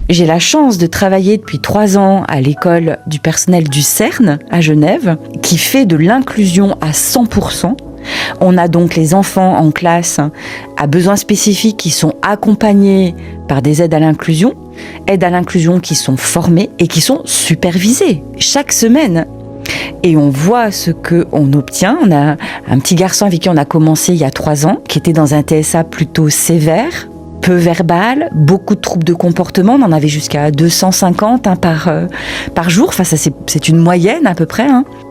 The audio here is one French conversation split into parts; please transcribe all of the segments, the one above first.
J'ai la chance de travailler depuis 3 ans à l'école du personnel du CERN à Genève, qui fait de l'inclusion à 100%. On a donc les enfants en classe à besoins spécifiques qui sont accompagnés par des aides à l'inclusion qui sont formées et qui sont supervisées chaque semaine. Et on voit ce qu'on obtient. On a un petit garçon avec qui on a commencé il y a 3 ans, qui était dans un TSA plutôt sévère, peu verbal, beaucoup de troubles de comportement. On en avait jusqu'à 250 par jour. Enfin, ça, c'est une moyenne à peu près.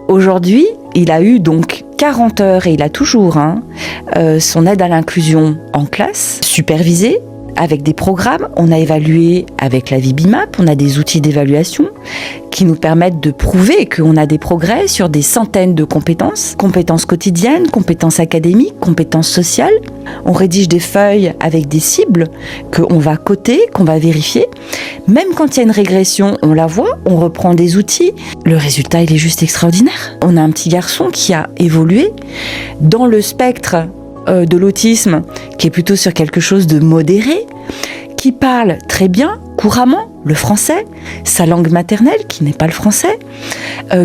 Aujourd'hui, il a eu donc 40 heures et il a toujours son aide à l'inclusion en classe, supervisée, avec des programmes. On a évalué avec la ViBiMap, on a des outils d'évaluation qui nous permettent de prouver qu'on a des progrès sur des centaines de compétences quotidiennes, compétences académiques, compétences sociales. On rédige des feuilles avec des cibles qu'on va coter, qu'on va vérifier. Même quand il y a une régression, on la voit, on reprend des outils. Le résultat, il est juste extraordinaire. On a un petit garçon qui a évolué dans le spectre de l'autisme, qui est plutôt sur quelque chose de modéré, qui parle très bien, couramment, le français, sa langue maternelle, qui n'est pas le français,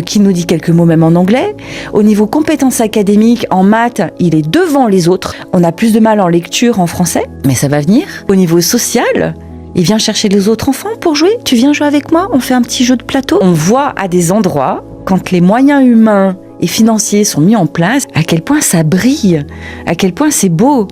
qui nous dit quelques mots même en anglais. Au niveau compétences académiques, en maths, il est devant les autres. On a plus de mal en lecture en français, mais ça va venir. Au niveau social, il vient chercher les autres enfants pour jouer. Tu viens jouer avec moi, on fait un petit jeu de plateau. On voit à des endroits, quand les moyens humains et financiers sont mis en place, à quel point ça brille, à quel point c'est beau.